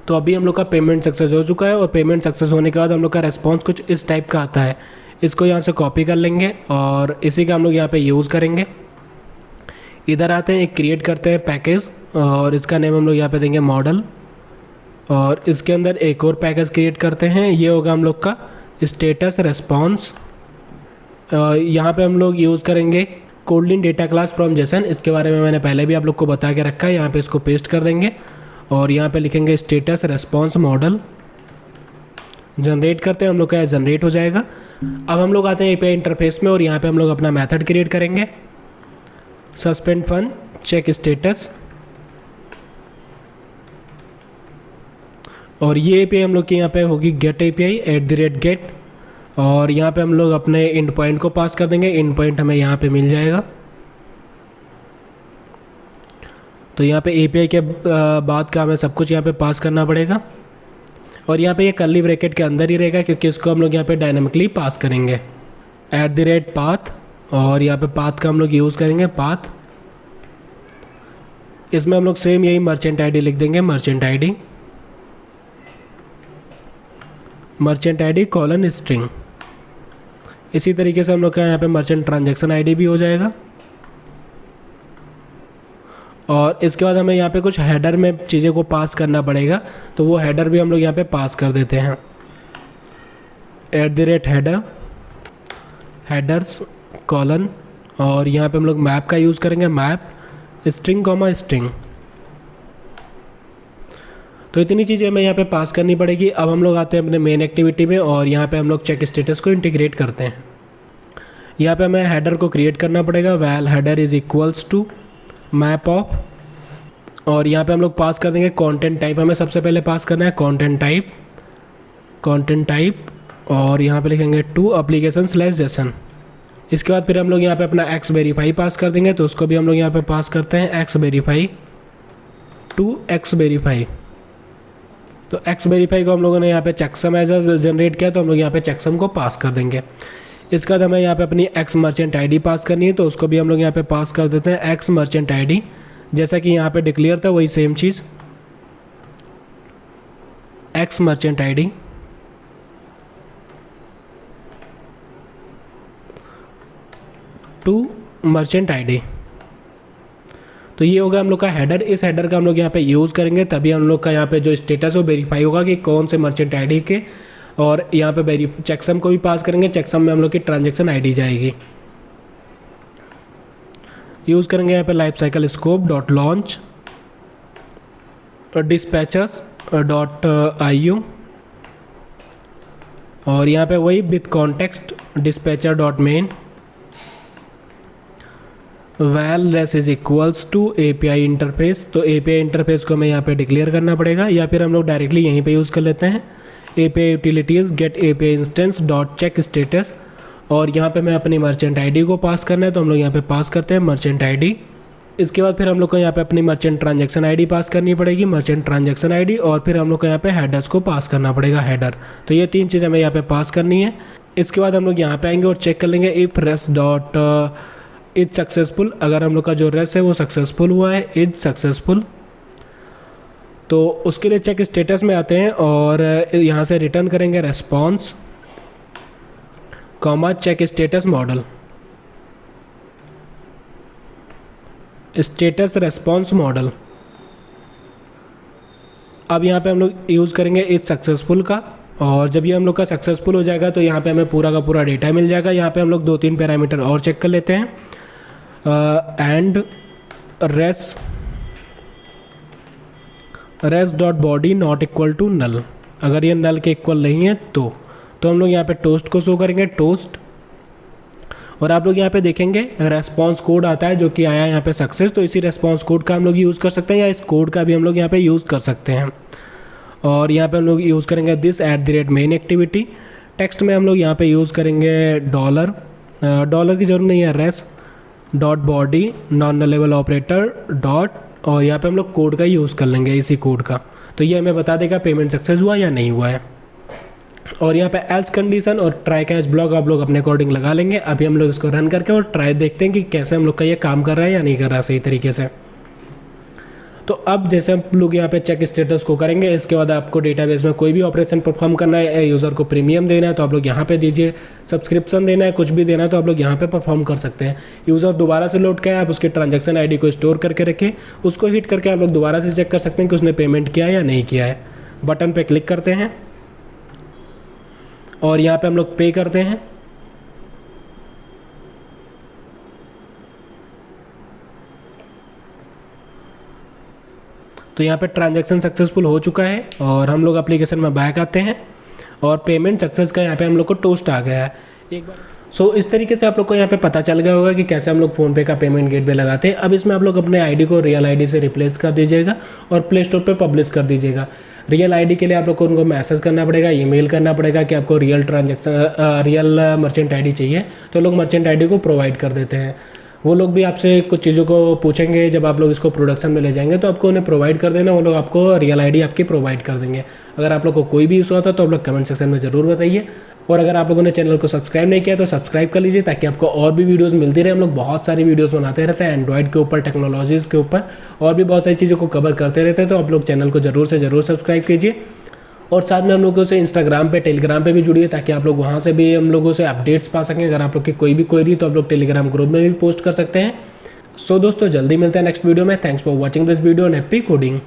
तो अभी हम लोग का पेमेंट सक्सेस हो चुका है और पेमेंट सक्सेस होने के बाद हम लोग का रेस्पॉन्स कुछ इस टाइप का आता है। इसको यहाँ से कॉपी कर लेंगे और इसी का हम लोग यहाँ पे यूज़ करेंगे। इधर आते हैं, एक क्रिएट करते हैं पैकेज और इसका नेम हम लोग यहाँ पे देंगे मॉडल, और इसके अंदर एक और पैकेज क्रिएट करते हैं। ये होगा हम लोग का स्टेटस रेस्पॉन्स। यहाँ पे हम लोग यूज़ करेंगे कोडलिन डेटा क्लास फ्रॉम जेसन। इसके बारे में मैंने पहले भी आप लोग को बता के रखा है। यहाँ पे इसको पेस्ट कर देंगे और यहाँ पे लिखेंगे स्टेटस रेस्पॉन्स मॉडल। जनरेट करते हैं, हम लोग का जनरेट हो जाएगा। अब हम लोग आते हैं एपीआई इंटरफेस में और यहाँ पे हम लोग अपना मेथड क्रिएट करेंगे, सस्पेंड फन चेक स्टेटस। और ये एपीआई हम लोग की यहाँ पे होगी गेट एपीआई @get, और यहाँ पे हम लोग अपने एंड पॉइंट को पास कर देंगे। एंड पॉइंट हमें यहाँ पे मिल जाएगा। तो यहाँ पे एपीआई के बाद का हमें सब कुछ यहाँ पे पास करना पड़ेगा और यहाँ पे ये कर्ली ब्रैकेट के अंदर ही रहेगा क्योंकि इसको हम लोग यहाँ पे डायनामिकली पास करेंगे। @path, और यहाँ पे पाथ का हम लोग यूज़ करेंगे पाथ। इसमें हम लोग सेम यही मर्चेंट आईडी लिख देंगे, मर्चेंट आईडी कॉलन स्ट्रिंग। इसी तरीके से हम लोग का यहाँ पे मर्चेंट ट्रांजैक्शन आईडी भी हो जाएगा। और इसके बाद हमें यहाँ पे कुछ हेडर में चीज़ें को पास करना पड़ेगा, तो वो हेडर भी हम लोग यहाँ पे पास कर देते हैं। @header हेडर्स कॉलन, और यहाँ पे हम लोग मैप का यूज़ करेंगे, मैप स्ट्रिंग कॉमा स्ट्रिंग। तो इतनी चीज़ें हमें यहाँ पे पास करनी पड़ेगी। अब हम लोग आते हैं अपने मेन एक्टिविटी में और यहाँ पे हम लोग चेक स्टेटस को इंटीग्रेट करते हैं। यहाँ पे हमें हेडर को क्रिएट करना पड़ेगा, val header is equals to map of, और यहाँ पे हम लोग पास कर देंगे कंटेंट टाइप। हमें सबसे पहले पास करना है कंटेंट टाइप, और यहाँ पे लिखेंगे टू एप्लीकेशन/जेसन। इसके बाद फिर हम लोग यहाँ पे अपना एक्स वेरीफाई पास कर देंगे, तो उसको भी हम लोग यहाँ पे पास करते हैं X verify to X verify. तो एक्स वेरीफाई को हम लोगों ने यहाँ पे चेकसम एज जनरेट किया, तो हम लोग यहाँ पे चेकसम को पास कर देंगे। इसके बाद हमें यहाँ पे अपनी एक्स मर्चेंट आईडी पास करनी है, तो उसको भी हम लोग यहाँ पे पास कर देते हैं एक्स मर्चेंट आईडी, जैसा कि यहाँ पे डिक्लेयर था वही सेम चीज़, X merchant ID to merchant ID. तो ये होगा हम लोग का हेडर। इस हेडर का हम लोग यहाँ पे यूज़ करेंगे, तभी हम लोग का यहाँ पे जो स्टेटस वो वेरीफाई होगा कि कौन से मर्चेंट आईडी के, और यहाँ पे चेकसम को भी पास करेंगे। चेकसम में हम लोग की ट्रांजैक्शन आईडी जाएगी। यूज़ करेंगे यहाँ पे life cycle scope dot launch dispatchers dot IU, और यहाँ पे वही with context dispatcher dot main, val res is equals to API interface. तो API इंटरफेस को हमें यहाँ पे डिक्लेयर करना पड़ेगा, या फिर हम लोग डायरेक्टली यहीं पे यूज़ कर लेते हैं API utilities get API instance dot check status, और यहाँ पे मैं अपनी मर्चेंट आईडी को पास करना है, तो हम लोग यहाँ पे पास करते हैं मर्चेंट आईडी। इसके बाद फिर हम लोग को यहाँ पे अपनी मर्चेंट ट्रांजैक्शन आईडी पास करनी पड़ेगी, मर्चेंट ट्रांजैक्शन आईडी, और फिर हम लोग को यहाँ पे हेडर्स को पास करना पड़ेगा, हेडर। तो ये तीन चीज़ें हमें यहाँ पे पास करनी है। इसके बाद हम लोग यहाँ पे आएंगे और चेक कर लेंगे if res dot is successful. अगर हम लोग का जो रेस है वो सक्सेसफुल हुआ है, इज सक्सेसफुल, तो उसके लिए चेक स्टेटस में आते हैं और यहाँ से रिटर्न करेंगे response comma check status model, status response model. अब यहाँ पे हम लोग यूज़ करेंगे इज सक्सेसफुल का, और जब ये हम लोग का सक्सेसफुल हो जाएगा तो यहाँ पे हमें पूरा का पूरा डेटा मिल जाएगा। यहाँ पे हम लोग 2-3 पैरामीटर और चेक कर लेते हैं, and res dot body not equal to null. अगर ये नल के इक्वल नहीं है तो हम लोग यहाँ पे टोस्ट को शो करेंगे, टोस्ट, और आप लोग यहाँ पे देखेंगे रेस्पॉन्स कोड आता है जो कि आया यहाँ पे सक्सेस। तो इसी रेस्पॉन्स कोड का हम लोग यूज़ कर सकते हैं, या इस कोड का भी हम लोग यहाँ पे यूज़ कर सकते हैं। और यहाँ पे हम लोग यूज़ करेंगे दिस @main एक्टिविटी। टेक्स्ट में हम लोग यहाँ पे यूज़ करेंगे डॉलर, डॉलर की जरूरत नहीं है, res dot body non level operator dot, और यहाँ पे हम लोग कोड का यूज़ कर लेंगे, इसी कोड का। तो ये हमें बता देगा पेमेंट सक्सेस हुआ या नहीं हुआ है। और यहाँ पे एल्स कंडीशन और ट्राई कैच ब्लॉक आप लोग अपने अकॉर्डिंग लगा लेंगे। अभी हम लोग इसको रन करके और ट्राई देखते हैं कि कैसे हम लोग का ये काम कर रहा है या नहीं कर रहा है सही तरीके से। तो अब जैसे हम लोग यहाँ पे चेक स्टेटस को करेंगे, इसके बाद आपको डेटाबेस में कोई भी ऑपरेशन परफॉर्म करना है, यूज़र को प्रीमियम देना है तो आप लोग यहाँ पे दीजिए, सब्सक्रिप्शन देना है, कुछ भी देना है तो आप लोग यहाँ पे परफॉर्म कर सकते हैं। यूज़र दोबारा से लौट के आए, आप उसके ट्रांजैक्शन आईडी को स्टोर करके रखें, उसको हिट करके आप लोग दोबारा से चेक कर सकते हैं कि उसने पेमेंट किया या नहीं किया है। बटन पर क्लिक करते हैं और यहाँ पर हम लोग पे करते हैं। तो यहाँ पे ट्रांजैक्शन सक्सेसफुल हो चुका है और हम लोग एप्लीकेशन में बैक आते हैं और पेमेंट सक्सेस का यहाँ पे हम लोग को टोस्ट आ गया है एक बार। इस तरीके से आप लोग को यहाँ पे पता चल गया होगा कि कैसे हम लोग फ़ोनपे का पेमेंट गेटवे लगाते हैं। अब इसमें आप लोग अपने आईडी को रियल आईडी से रिप्लेस कर दीजिएगा और प्ले स्टोर पे पब्लिश कर दीजिएगा। रियल आईडी के लिए आप लोग को उनको मैसेज करना पड़ेगा, ईमेल करना पड़ेगा कि आपको रियल मर्चेंट आईडी चाहिए, तो लोग मर्चेंट आईडी को प्रोवाइड कर देते हैं। वो लोग भी आपसे कुछ चीज़ों को पूछेंगे, जब आप लोग इसको प्रोडक्शन में ले जाएंगे तो आपको उन्हें प्रोवाइड कर देना, वो लोग आपको रियल आईडी आपकी प्रोवाइड कर देंगे। अगर आप लोग को कोई भी इशू आता है तो आप लोग कमेंट सेक्शन में ज़रूर बताइए। और अगर आप लोगों ने चैनल को सब्सक्राइब नहीं किया तो सब्सक्राइब कर लीजिए ताकि आपको और भी वीडियोस मिलती रहे। हम लोग बहुत सारी वीडियोस बनाते रहते हैं एंड्रॉइड के ऊपर, टेक्नोलॉजीज़ के ऊपर, और भी बहुत सारी चीज़ों को कवर करते रहते हैं। तो आप लोग चैनल को ज़रूर से ज़रूर सब्सक्राइब कीजिए और साथ में हम लोगों से इंस्टाग्राम पे, टेलीग्राम पे भी जुड़िए ताकि आप लोग वहाँ से भी हम लोगों से अपडेट्स पा सकें। अगर आप लोग की कोई भी क्वेरी तो आप लोग टेलीग्राम ग्रुप में भी पोस्ट कर सकते हैं। दोस्तों जल्दी मिलते हैं नेक्स्ट वीडियो में। Thanks for watching this video and happy coding.